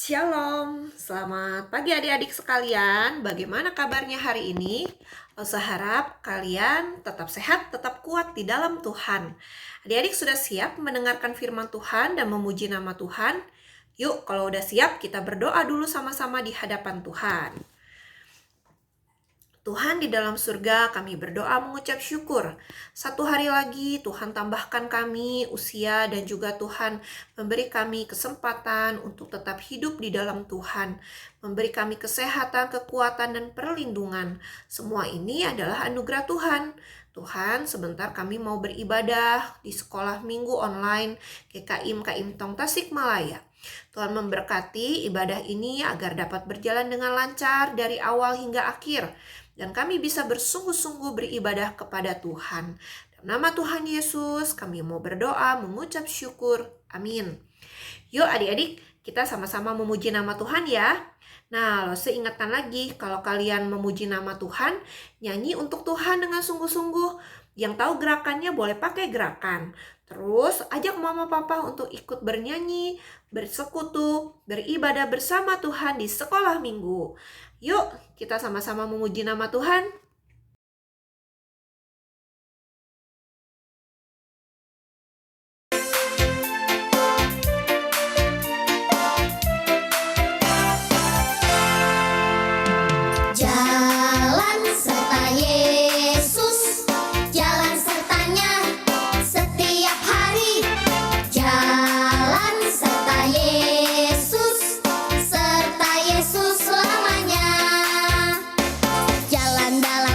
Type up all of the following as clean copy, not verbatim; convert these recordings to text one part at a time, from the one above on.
Shalom, selamat pagi adik-adik sekalian. Bagaimana kabarnya hari ini? Saya harap kalian tetap sehat, tetap kuat di dalam Tuhan. Adik-adik sudah siap mendengarkan firman Tuhan dan memuji nama Tuhan? Yuk, kalau udah siap, kita berdoa dulu sama-sama di hadapan Tuhan. Tuhan di dalam surga, kami berdoa mengucap syukur. Satu hari lagi Tuhan tambahkan kami usia dan juga Tuhan memberi kami kesempatan untuk tetap hidup di dalam Tuhan. Memberi kami kesehatan, kekuatan, dan perlindungan. Semua ini adalah anugerah Tuhan. Tuhan, sebentar kami mau beribadah di sekolah minggu online GKIM Tong Tasikmalaya. Tuhan memberkati ibadah ini agar dapat berjalan dengan lancar dari awal hingga akhir. Dan kami bisa bersungguh-sungguh beribadah kepada Tuhan. Dalam nama Tuhan Yesus, kami mau berdoa, mengucap syukur. Amin. Yuk adik-adik, kita sama-sama memuji nama Tuhan ya. Nah, lo seingatkan lagi, kalau kalian memuji nama Tuhan, nyanyi untuk Tuhan dengan sungguh-sungguh. Yang tahu gerakannya boleh pakai gerakan. Terus ajak mama papa untuk ikut bernyanyi, bersekutu, beribadah bersama Tuhan di sekolah minggu. Yuk, kita sama-sama memuji nama Tuhan. Jalan serta Yesus, jalan sertanya setiap hari. Jalan serta Yesus selamanya. Jalan dalam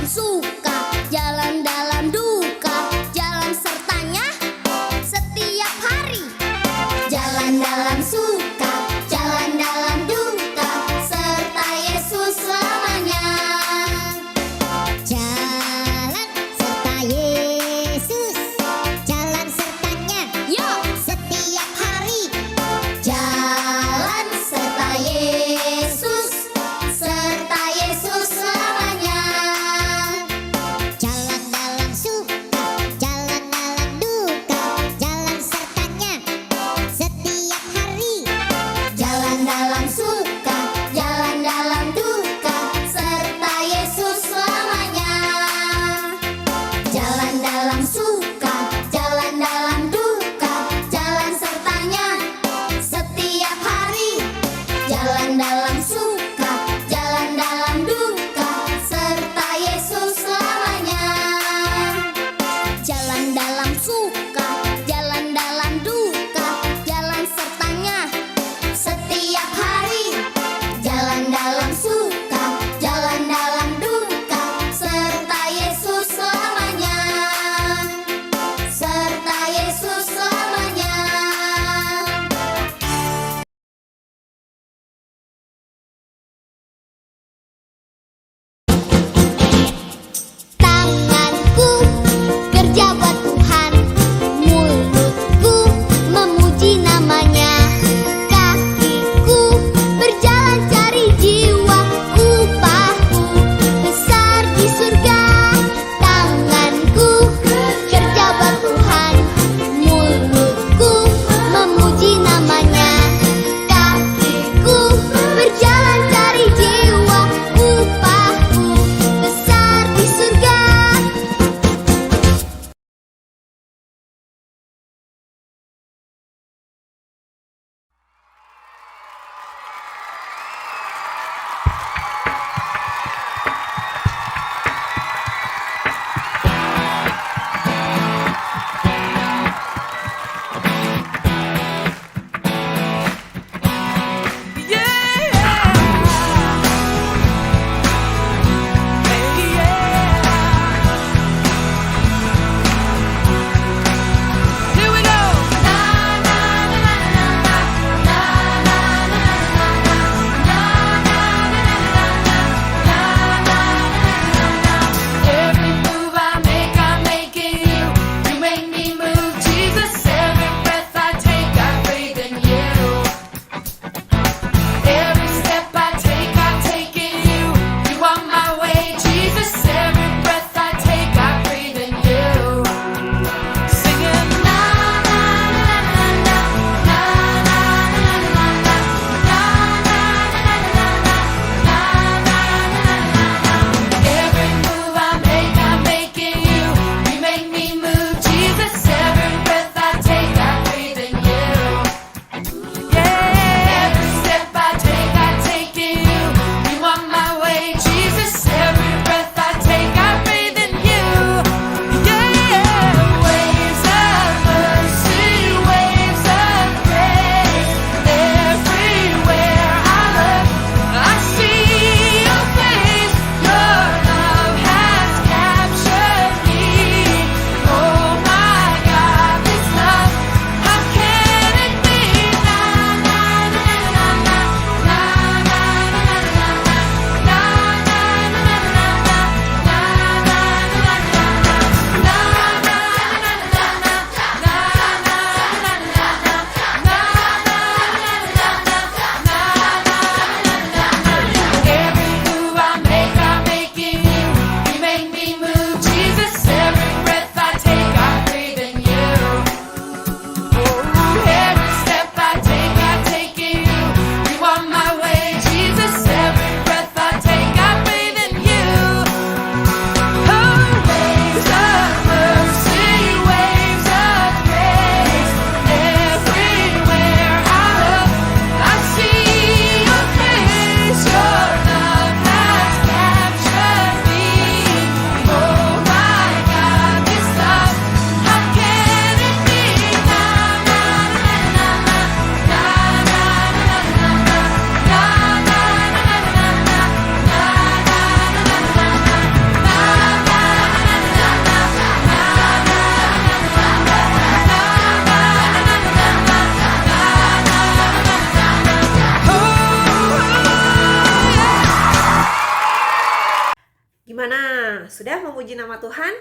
sudah memuji nama Tuhan?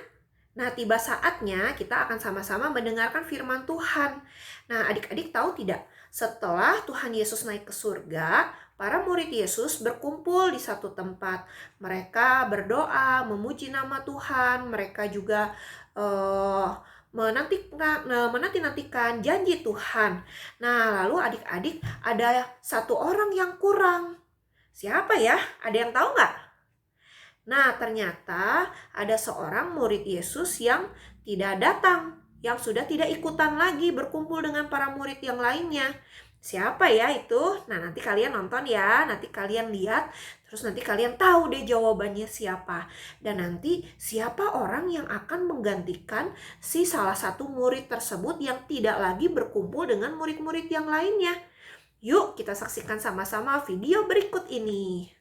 Nah, tiba saatnya kita akan sama-sama mendengarkan firman Tuhan. Nah, adik-adik tahu tidak? Setelah Tuhan Yesus naik ke surga, para murid Yesus berkumpul di satu tempat. Mereka berdoa, memuji nama Tuhan. Mereka juga menanti-nantikan janji Tuhan. Nah, lalu adik-adik ada satu orang yang kurang. Siapa ya? Ada yang tahu nggak? Nah, ternyata ada seorang murid Yesus yang tidak datang, yang sudah tidak ikutan lagi berkumpul dengan para murid yang lainnya. Siapa ya itu? Nah, nanti kalian nonton ya, nanti kalian lihat, terus nanti kalian tahu deh jawabannya siapa. Dan nanti siapa orang yang akan menggantikan si salah satu murid tersebut yang tidak lagi berkumpul dengan murid-murid yang lainnya. Yuk kita saksikan sama-sama video berikut ini.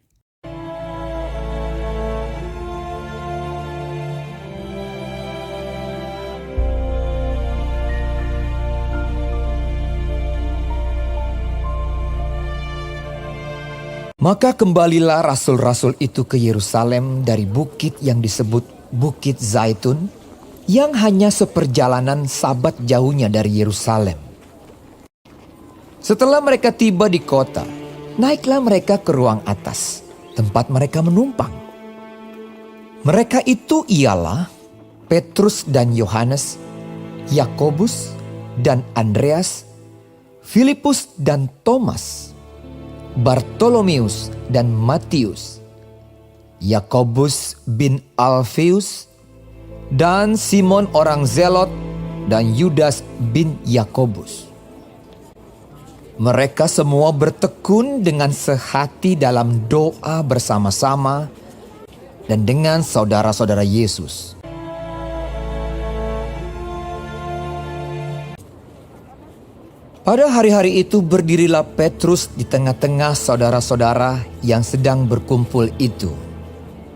Maka kembalilah rasul-rasul itu ke Yerusalem dari bukit yang disebut Bukit Zaitun, yang hanya seperjalanan sabat jauhnya dari Yerusalem. Setelah mereka tiba di kota, naiklah mereka ke ruang atas, tempat mereka menumpang. Mereka itu ialah Petrus dan Yohanes, Yakobus dan Andreas, Filipus dan Thomas, Bartolomeus dan Matius, Yakobus bin Alfeus, dan Simon orang Zelot, dan Yudas bin Yakobus. Mereka semua bertekun dengan sehati dalam doa bersama-sama dan dengan saudara-saudara Yesus. Pada hari-hari itu berdirilah Petrus di tengah-tengah saudara-saudara yang sedang berkumpul itu.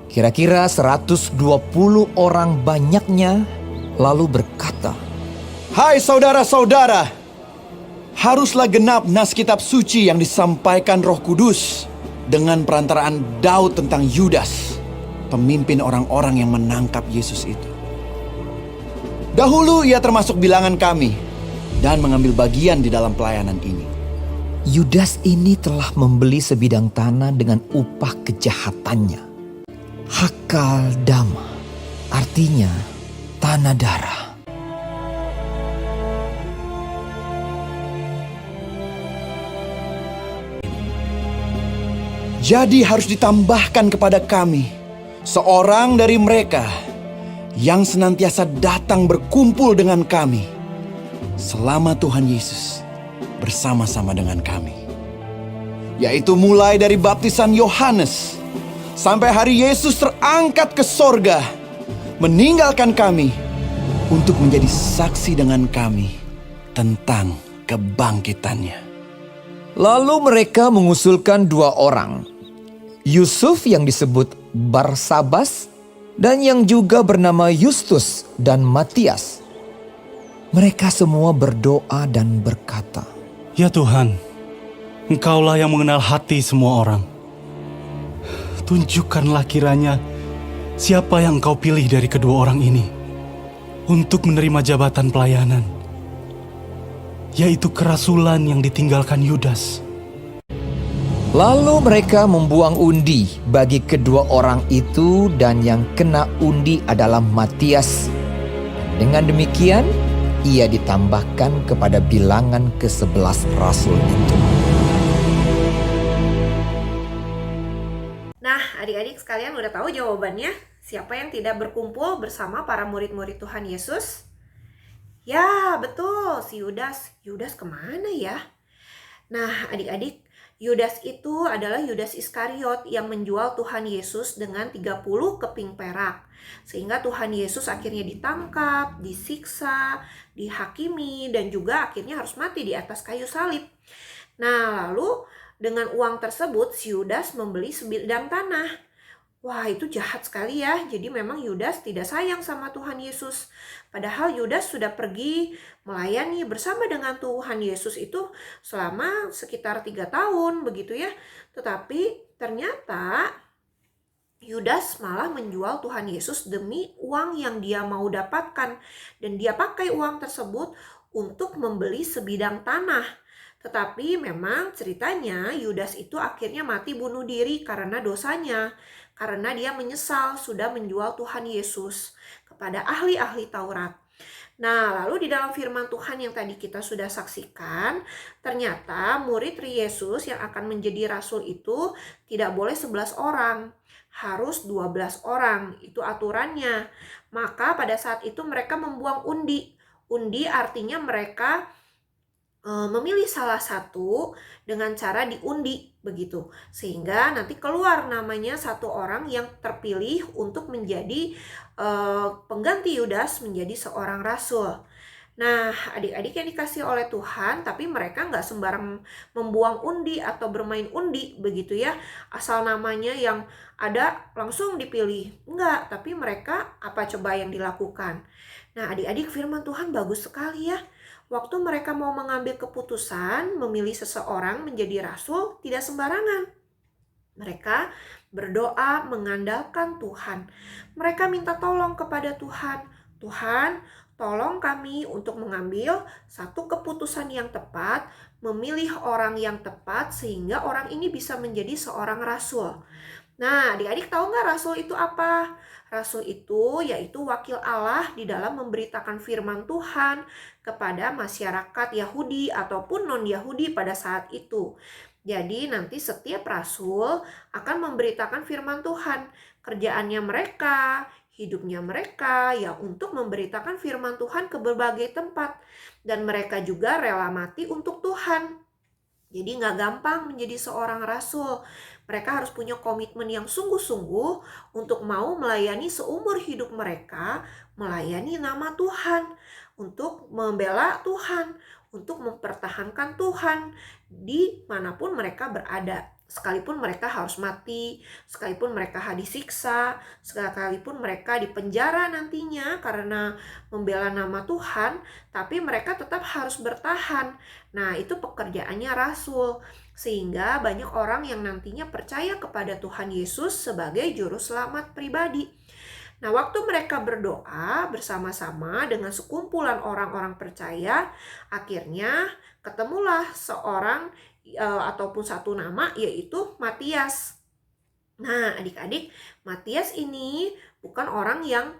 Kira-kira 120 orang banyaknya, lalu berkata, "Hai saudara-saudara, haruslah genap nas kitab suci yang disampaikan Roh Kudus dengan perantaraan Daud tentang Yudas, pemimpin orang-orang yang menangkap Yesus itu. Dahulu ia termasuk bilangan kami dan mengambil bagian di dalam pelayanan ini. Yudas ini telah membeli sebidang tanah dengan upah kejahatannya. Hakal dama, artinya tanah darah. Jadi harus ditambahkan kepada kami seorang dari mereka yang senantiasa datang berkumpul dengan kami selama Tuhan Yesus bersama-sama dengan kami, yaitu mulai dari baptisan Yohanes sampai hari Yesus terangkat ke sorga, meninggalkan kami untuk menjadi saksi dengan kami tentang kebangkitannya." Lalu mereka mengusulkan 2 orang, Yusuf yang disebut Barsabas dan yang juga bernama Justus dan Matias. Mereka semua berdoa dan berkata, "Ya Tuhan, Engkaulah yang mengenal hati semua orang. Tunjukkanlah kiranya siapa yang Engkau pilih dari kedua orang ini untuk menerima jabatan pelayanan, yaitu kerasulan yang ditinggalkan Yudas." Lalu mereka membuang undi bagi kedua orang itu, dan yang kena undi adalah Matias. Dengan demikian, ia ditambahkan kepada bilangan ke-11 rasul itu. Nah, adik-adik sekalian udah tahu jawabannya? Siapa yang tidak berkumpul bersama para murid-murid Tuhan Yesus? Ya, betul, si Yudas. Yudas kemana ya? Nah, adik-adik, Yudas itu adalah Yudas Iskariot yang menjual Tuhan Yesus dengan 30 keping perak. Sehingga Tuhan Yesus akhirnya ditangkap, disiksa, dihakimi, dan juga akhirnya harus mati di atas kayu salib. Nah, lalu dengan uang tersebut si Yudas membeli sebidang tanah. Wah, itu jahat sekali ya. Jadi memang Yudas tidak sayang sama Tuhan Yesus. Padahal Yudas sudah pergi melayani bersama dengan Tuhan Yesus itu selama sekitar 3 tahun begitu ya. Tetapi ternyata Yudas malah menjual Tuhan Yesus demi uang yang dia mau dapatkan, dan dia pakai uang tersebut untuk membeli sebidang tanah. Tetapi memang ceritanya Yudas itu akhirnya mati bunuh diri karena dosanya, karena dia menyesal sudah menjual Tuhan Yesus kepada ahli-ahli Taurat. Nah, lalu di dalam firman Tuhan yang tadi kita sudah saksikan, ternyata murid Yesus yang akan menjadi rasul itu tidak boleh 11 orang, harus 12 orang, itu aturannya. Maka pada saat itu mereka membuang undi. Undi artinya mereka memilih salah satu dengan cara diundi begitu, sehingga nanti keluar namanya satu orang yang terpilih untuk menjadi pengganti Yudas menjadi seorang rasul. Nah, adik-adik yang dikasih oleh Tuhan, tapi mereka nggak sembarang membuang undi atau bermain undi begitu ya, asal namanya yang ada langsung dipilih. Enggak, tapi mereka apa coba yang dilakukan? Nah, adik-adik, firman Tuhan bagus sekali ya. Waktu mereka mau mengambil keputusan memilih seseorang menjadi rasul, tidak sembarangan. Mereka berdoa mengandalkan Tuhan. Mereka minta tolong kepada Tuhan. Tuhan, tolong kami untuk mengambil satu keputusan yang tepat, memilih orang yang tepat sehingga orang ini bisa menjadi seorang rasul. Nah, adik-adik tahu nggak rasul itu apa? Rasul itu yaitu wakil Allah di dalam memberitakan firman Tuhan kepada masyarakat Yahudi ataupun non-Yahudi pada saat itu. Jadi nanti setiap rasul akan memberitakan firman Tuhan. Kerjaannya mereka, hidupnya mereka ya untuk memberitakan firman Tuhan ke berbagai tempat. Dan mereka juga rela mati untuk Tuhan. Jadi nggak gampang menjadi seorang rasul. Mereka harus punya komitmen yang sungguh-sungguh untuk mau melayani seumur hidup mereka, melayani nama Tuhan, untuk membela Tuhan, untuk mempertahankan Tuhan dimanapun mereka berada. Sekalipun mereka harus mati, sekalipun mereka disiksa, sekalipun mereka dipenjara nantinya karena membela nama Tuhan, tapi mereka tetap harus bertahan. Nah, itu pekerjaannya rasul. Sehingga banyak orang yang nantinya percaya kepada Tuhan Yesus sebagai juru selamat pribadi. Nah, waktu mereka berdoa bersama-sama dengan sekumpulan orang-orang percaya, akhirnya ketemulah seorang ataupun satu nama, yaitu Matias. Nah, adik-adik, Matias ini bukan orang yang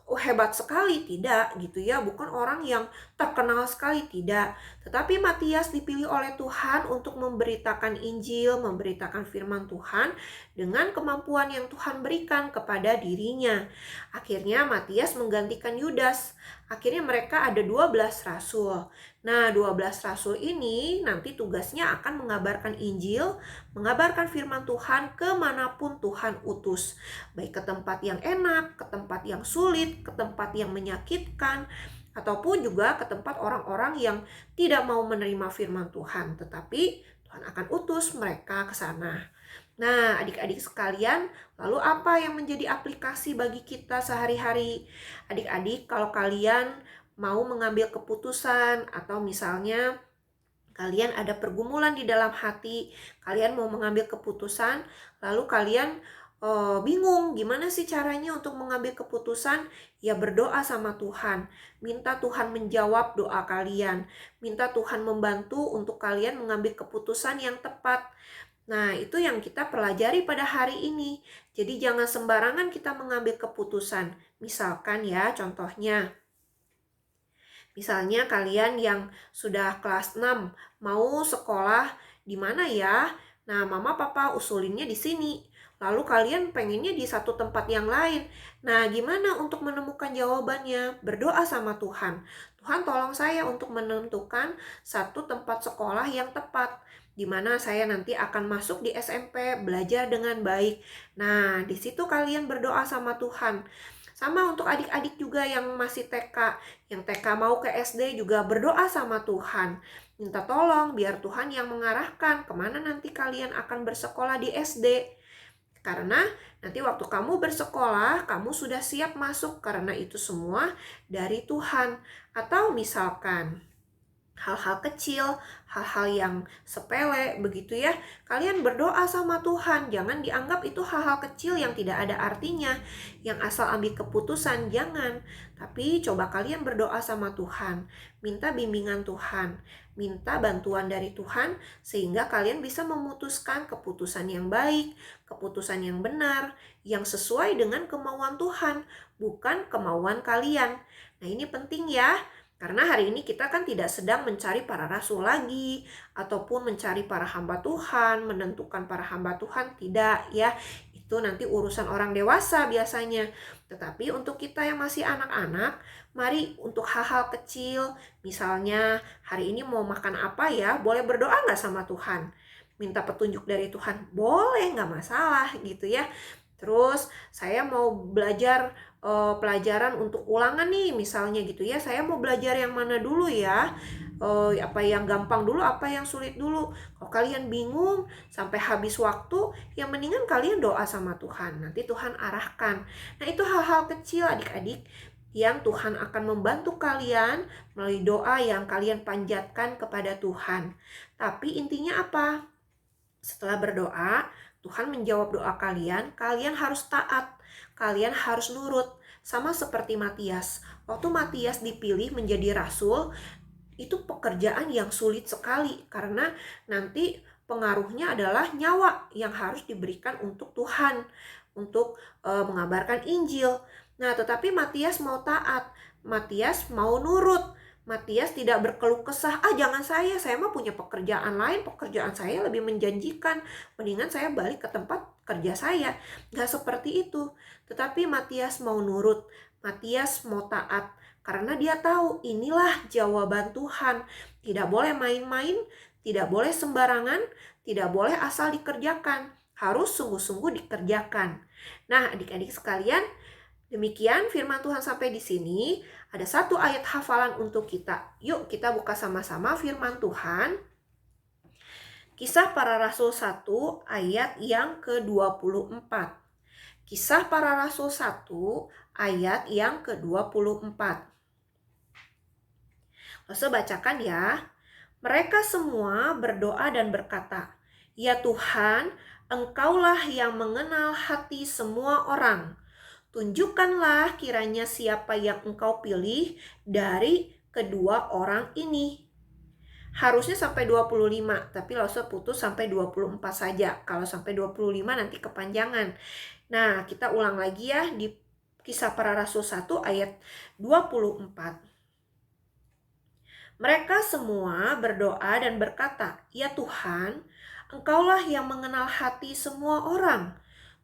hebat sekali, tidak gitu ya, bukan orang yang terkenal sekali, tidak. Tetapi Matias dipilih oleh Tuhan untuk memberitakan Injil, memberitakan firman Tuhan dengan kemampuan yang Tuhan berikan kepada dirinya. Akhirnya Matias menggantikan Yudas. Akhirnya mereka ada 12 rasul. Nah, 12 rasul ini nanti tugasnya akan mengabarkan Injil, mengabarkan firman Tuhan kemanapun Tuhan utus. Baik ke tempat yang enak, ke tempat yang sulit, ke tempat yang menyakitkan, ataupun juga ke tempat orang-orang yang tidak mau menerima firman Tuhan. Tetapi Tuhan akan utus mereka ke sana. Nah, adik-adik sekalian, lalu apa yang menjadi aplikasi bagi kita sehari-hari? Adik-adik, kalau kalian mau mengambil keputusan atau misalnya kalian ada pergumulan di dalam hati, kalian mau mengambil keputusan, lalu kalian bingung gimana sih caranya untuk mengambil keputusan, ya berdoa sama Tuhan. Minta Tuhan menjawab doa kalian. Minta Tuhan membantu untuk kalian mengambil keputusan yang tepat. Nah, itu yang kita pelajari pada hari ini. Jadi jangan sembarangan kita mengambil keputusan. Misalkan ya, contohnya. Misalnya kalian yang sudah kelas 6 mau sekolah di mana ya? Nah, mama papa usulinnya di sini. Lalu kalian pengennya di satu tempat yang lain. Nah, gimana untuk menemukan jawabannya? Berdoa sama Tuhan. Tuhan, tolong saya untuk menentukan satu tempat sekolah yang tepat, di mana saya nanti akan masuk di SMP, belajar dengan baik. Nah, di situ kalian berdoa sama Tuhan. Sama untuk adik-adik juga yang masih TK, yang TK mau ke SD juga berdoa sama Tuhan. Minta tolong biar Tuhan yang mengarahkan kemana nanti kalian akan bersekolah di SD. Karena nanti waktu kamu bersekolah, kamu sudah siap masuk karena itu semua dari Tuhan. Atau misalkan hal-hal kecil, hal-hal yang sepele begitu ya. Kalian berdoa sama Tuhan, jangan dianggap itu hal-hal kecil yang tidak ada artinya, yang asal ambil keputusan, jangan. Tapi coba kalian berdoa sama Tuhan, minta bimbingan Tuhan, minta bantuan dari Tuhan sehingga kalian bisa memutuskan keputusan yang baik, keputusan yang benar, yang sesuai dengan kemauan Tuhan, bukan kemauan kalian. Nah, ini penting ya. Karena hari ini kita kan tidak sedang mencari para rasul lagi, ataupun mencari para hamba Tuhan, menentukan para hamba Tuhan, tidak ya. Itu nanti urusan orang dewasa biasanya. Tetapi untuk kita yang masih anak-anak, mari untuk hal-hal kecil, misalnya hari ini mau makan apa ya, boleh berdoa nggak sama Tuhan? Minta petunjuk dari Tuhan, boleh, nggak masalah gitu ya. Terus saya mau belajar pelajaran untuk ulangan nih misalnya gitu ya. Saya mau belajar yang mana dulu ya? Apa yang gampang dulu, apa yang sulit dulu? Kalau kalian bingung sampai habis waktu, yang mendingan kalian doa sama Tuhan. Nanti Tuhan arahkan. Nah, itu hal-hal kecil adik-adik yang Tuhan akan membantu kalian melalui doa yang kalian panjatkan kepada Tuhan. Tapi intinya apa? Setelah berdoa, Tuhan menjawab doa kalian, kalian harus taat, kalian harus nurut. Sama seperti Matias. Waktu Matias dipilih menjadi rasul, itu pekerjaan yang sulit sekali karena nanti pengaruhnya adalah nyawa yang harus diberikan untuk Tuhan, untuk mengabarkan Injil. Nah, tetapi Matias mau taat, Matias mau nurut. Matias tidak berkeluh kesah, jangan saya mah punya pekerjaan lain, pekerjaan saya lebih menjanjikan, mendingan saya balik ke tempat kerja saya. Gak seperti itu, tetapi Matias mau nurut, Matias mau taat, karena dia tahu inilah jawaban Tuhan. Tidak boleh main-main, tidak boleh sembarangan, tidak boleh asal dikerjakan, harus sungguh-sungguh dikerjakan. Nah, adik-adik sekalian, demikian firman Tuhan sampai di sini. Ada satu ayat hafalan untuk kita. Yuk kita buka sama-sama firman Tuhan. Kisah Para Rasul 1 ayat yang ke-24. Kisah Para Rasul 1 ayat yang ke-24. Langsung bacakan ya. Mereka semua berdoa dan berkata, "Ya Tuhan, Engkaulah yang mengenal hati semua orang. Tunjukkanlah kiranya siapa yang Engkau pilih dari kedua orang ini." Harusnya sampai 25, tapi Lause putus sampai 24 saja. Kalau sampai 25 nanti kepanjangan. Nah, kita ulang lagi ya di Kisah Para Rasul 1 ayat 24. Mereka semua berdoa dan berkata, "Ya Tuhan, Engkaulah yang mengenal hati semua orang.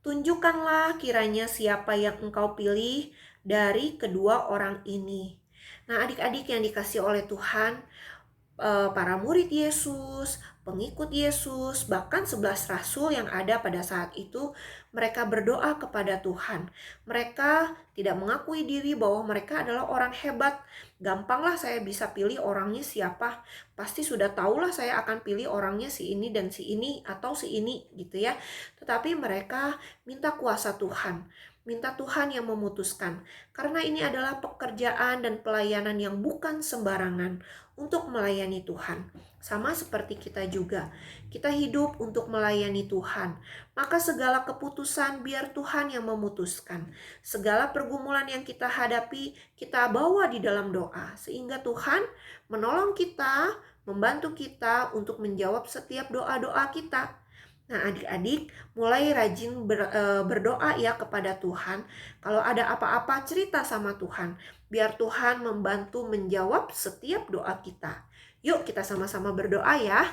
Tunjukkanlah kiranya siapa yang Engkau pilih dari kedua orang ini." Nah, adik-adik yang dikasih oleh Tuhan, para murid Yesus, pengikut Yesus, bahkan 11 rasul yang ada pada saat itu, mereka berdoa kepada Tuhan. Mereka tidak mengakui diri bahwa mereka adalah orang hebat. Gampanglah saya bisa pilih orangnya siapa. Pasti sudah tahulah saya akan pilih orangnya si ini dan si ini atau si ini gitu ya. Tetapi mereka minta kuasa Tuhan. Minta Tuhan yang memutuskan. Karena ini adalah pekerjaan dan pelayanan yang bukan sembarangan untuk melayani Tuhan. Sama seperti kita juga. Kita hidup untuk melayani Tuhan. Maka segala keputusan biar Tuhan yang memutuskan. Segala pergumulan yang kita hadapi, kita bawa di dalam doa. Sehingga Tuhan menolong kita, membantu kita untuk menjawab setiap doa-doa kita. Nah, adik-adik mulai rajin berdoa ya kepada Tuhan. Kalau ada apa-apa cerita sama Tuhan, biar Tuhan membantu menjawab setiap doa kita. Yuk kita sama-sama berdoa ya.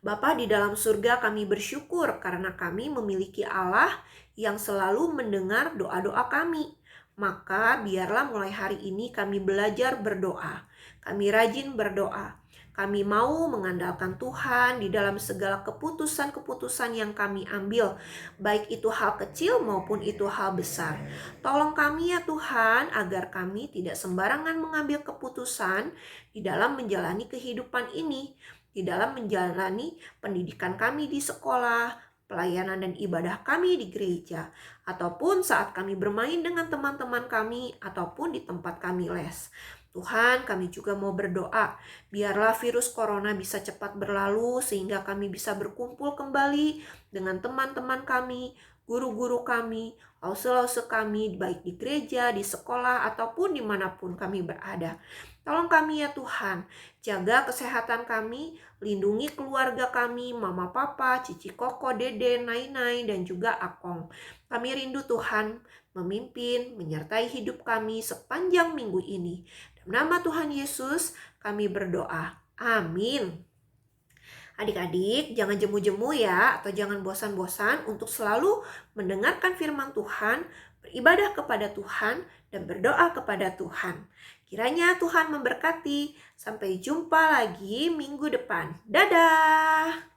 Bapa di dalam surga, kami bersyukur karena kami memiliki Allah yang selalu mendengar doa-doa kami. Maka biarlah mulai hari ini kami belajar berdoa. Kami rajin berdoa. Kami mau mengandalkan Tuhan di dalam segala keputusan-keputusan yang kami ambil, baik itu hal kecil maupun itu hal besar. Tolong kami ya Tuhan, agar kami tidak sembarangan mengambil keputusan di dalam menjalani kehidupan ini, di dalam menjalani pendidikan kami di sekolah, pelayanan dan ibadah kami di gereja, ataupun saat kami bermain dengan teman-teman kami, ataupun di tempat kami les. Tuhan, kami juga mau berdoa, biarlah virus corona bisa cepat berlalu sehingga kami bisa berkumpul kembali dengan teman-teman kami, guru-guru kami, lause-lause kami, baik di gereja, di sekolah, ataupun dimanapun kami berada. Tolong kami ya Tuhan, jaga kesehatan kami, lindungi keluarga kami, mama papa, cici koko, dede, nai-nai, dan juga akong. Kami rindu Tuhan memimpin, menyertai hidup kami sepanjang minggu ini. Dalam nama Tuhan Yesus, kami berdoa. Amin. Adik-adik, jangan jemu-jemu ya, atau jangan bosan-bosan untuk selalu mendengarkan firman Tuhan, beribadah kepada Tuhan, dan berdoa kepada Tuhan. Kiranya Tuhan memberkati. Sampai jumpa lagi minggu depan. Dadah!